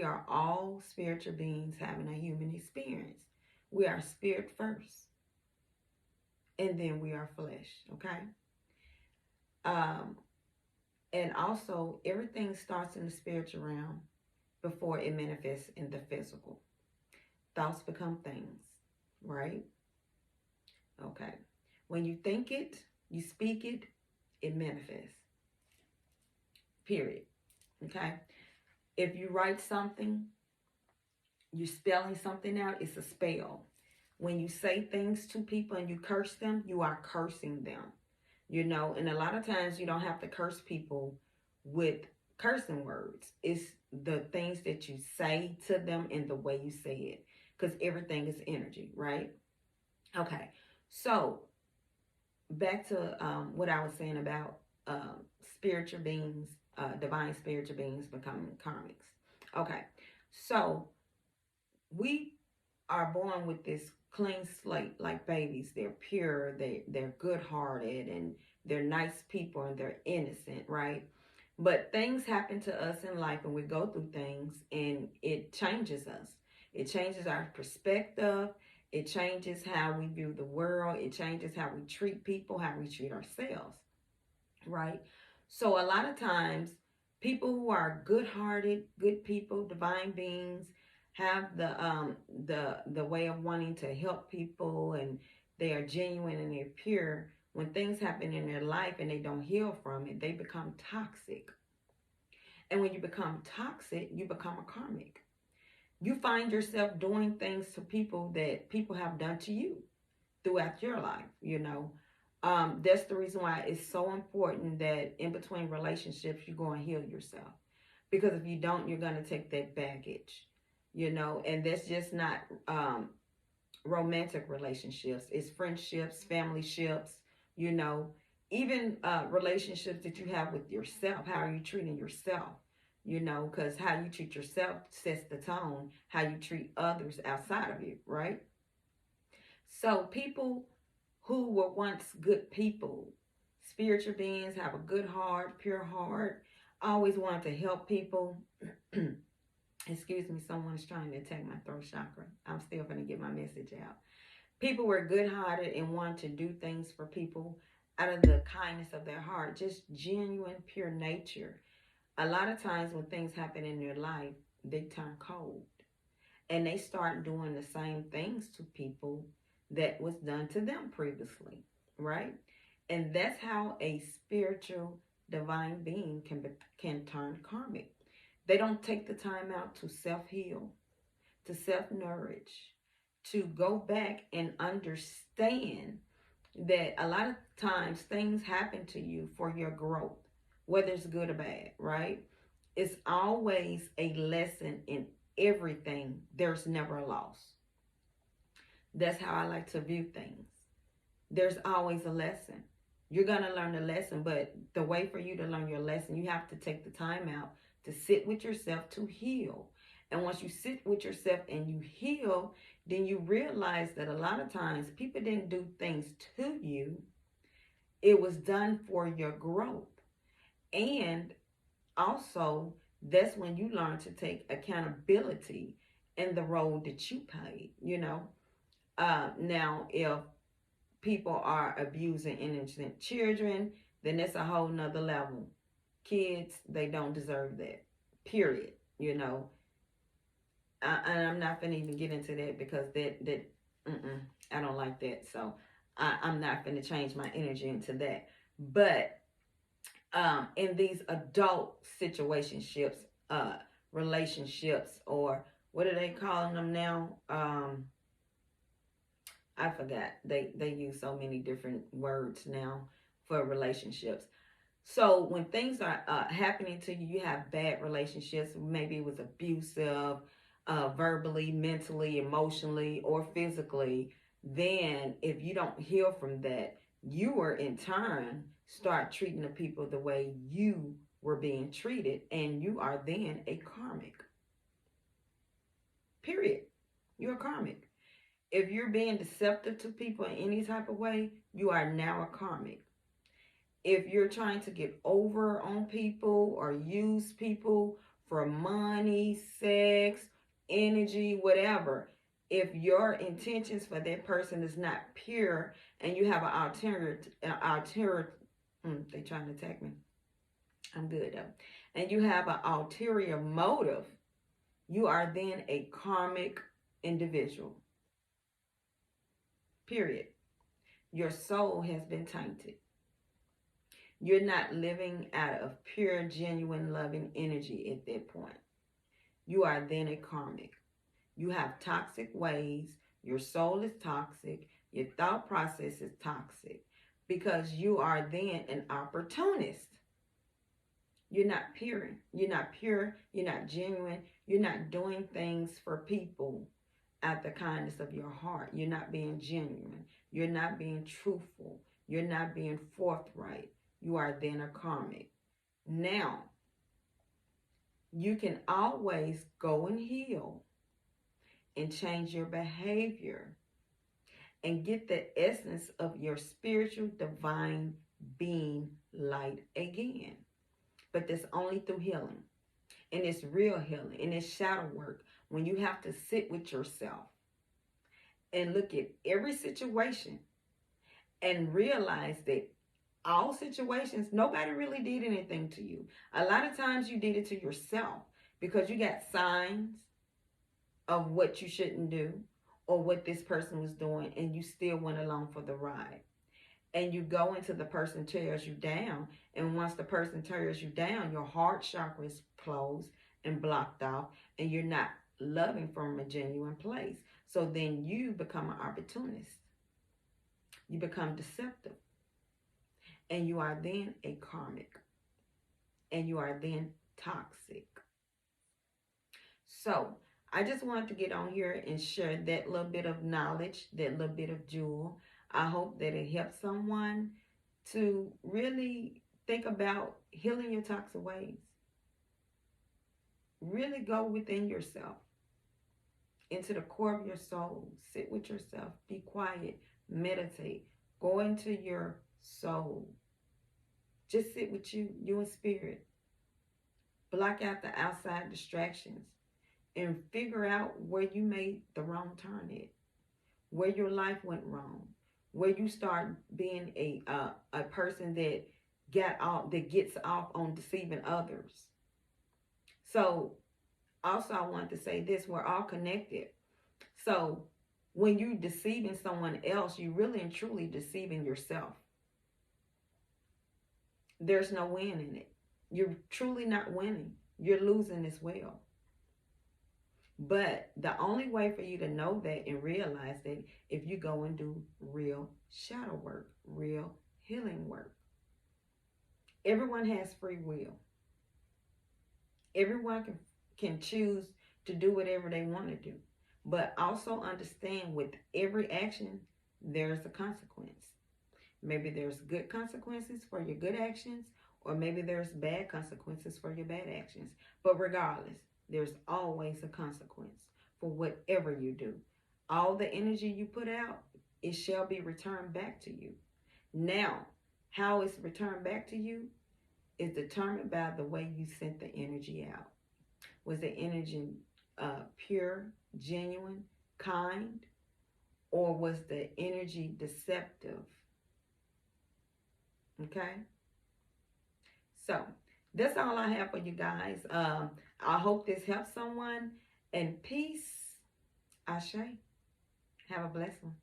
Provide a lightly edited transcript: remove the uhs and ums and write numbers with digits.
We are all spiritual beings having a human experience. We are spirit first, and then we are flesh, okay? Um, and also, everything starts in the spiritual realm before it manifests in the physical. Thoughts become things, right? Okay. When you think it, you speak it, it manifests, period. Okay. If you write something, you're spelling something out, it's a spell. When you say things to people and you curse them, you are cursing them. And a lot of times you don't have to curse people with cursing words. It's the things that you say to them and the way you say it, because everything is energy, right? Okay, so back to what I was saying about spiritual beings, divine spiritual beings becoming karmics. Okay, so we are born with this clean slate like babies. They're pure, they're good hearted, and they're nice people, and they're innocent, right? But things happen to us in life, and we go through things, and it changes us. It changes our perspective. It changes how we view the world. It changes how we treat people, how we treat ourselves, right? So a lot of times, people who are good-hearted, good people, divine beings, have the way of wanting to help people, and they are genuine and they're pure. When things happen in their life and they don't heal from it, they become toxic. And when you become toxic, you become a karmic. You find yourself doing things to people that people have done to you throughout your life. That's the reason why it's so important that in between relationships you go and heal yourself, because if you don't, you're going to take that baggage. And that's just not romantic relationships. It's friendships, family ships, you know even relationships that you have with yourself. How are you treating yourself? Because how you treat yourself sets the tone how you treat others outside of you, right? So people who were once good people, spiritual beings, have a good heart, pure heart, always wanted to help people. Excuse me, someone's trying to attack my throat chakra. I'm still going to get my message out. People were good-hearted and wanted to do things for people out of the kindness of their heart, just genuine, pure nature. A lot of times when things happen in their life, they turn cold and they start doing the same things to people that was done to them previously, right? And that's how a spiritual divine being can turn karmic. They don't take the time out to self-heal, to self-nourish, to go back and understand that a lot of times things happen to you for your growth, whether it's good or bad, right? It's always a lesson in everything. There's never a loss. That's how I like to view things. There's always a lesson. You're going to learn a lesson, but the way for you to learn your lesson, you have to take the time out to sit with yourself to heal. And once you sit with yourself and you heal, then you realize that a lot of times people didn't do things to you. It was done for your growth. And also, that's when you learn to take accountability in the role that you played. Now, if people are abusing innocent children, then that's a whole nother level. Kids, they don't deserve that. Period. And I'm not gonna even get into that because I don't like that. So I'm not gonna change my energy into that. But in these adult situationships, relationships, or what are they calling them now? I forgot. They use so many different words now for relationships. So when things are happening to you, you have bad relationships. Maybe it was abusive, verbally, mentally, emotionally, or physically. Then if you don't heal from that, you will in turn start treating the people the way you were being treated, and you are then a karmic. Period. You're a karmic. If you're being deceptive to people in any type of way, you are now a karmic. If you're trying to get over on people or use people for money, sex, energy, whatever. If your intentions for that person is not pure and you have an they trying to attack me. I'm good though. And you have an ulterior motive, you are then a karmic individual. Period. Your soul has been tainted. You're not living out of pure, genuine, loving energy at that point. You are then a karmic. You have toxic ways. Your soul is toxic. Your thought process is toxic because you are then an opportunist. You're not pure. You're not pure. You're not genuine. You're not doing things for people out the kindness of your heart. You're not being genuine. You're not being truthful. You're not being forthright. You are then a karmic. Now, you can always go and heal and change your behavior and get the essence of your spiritual divine being light again. But that's only through healing. And it's real healing. And it's shadow work. When you have to sit with yourself and look at every situation and realize that all situations, nobody really did anything to you. A lot of times you did it to yourself because you got signs of what you shouldn't do or what this person was doing and you still went along for the ride. And you go into the person tears you down, and once the person tears you down, your heart chakra is closed and blocked off, and you're not loving from a genuine place. So then you become an opportunist. You become deceptive. And you are then a karmic. And you are then toxic. So I just wanted to get on here and share that little bit of knowledge, that little bit of jewel. I hope that it helps someone to really think about healing your toxic ways. Really go within yourself, into the core of your soul. Sit with yourself. Be quiet. Meditate. Go into your soul. Just sit with you in spirit. Block out the outside distractions and figure out where you made the wrong turn at, where your life went wrong, where you start being a person that gets off on deceiving others. So also I want to say this, we're all connected. So when you're deceiving someone else, you really and truly deceiving yourself. There's no win in it. You're truly not winning. You're losing as well. But the only way for you to know that and realize that if you go and do real shadow work, real healing work. Everyone has free will. Everyone can choose to do whatever they want to do. But also understand with every action, there's a consequence. Maybe there's good consequences for your good actions, or maybe there's bad consequences for your bad actions. But regardless, there's always a consequence for whatever you do. All the energy you put out, it shall be returned back to you. Now, how it's returned back to you is determined by the way you sent the energy out. Was the energy pure, genuine, kind, or was the energy deceptive? Okay? So, that's all I have for you guys. I hope this helps someone. And peace. Ashe. Have a blessed one.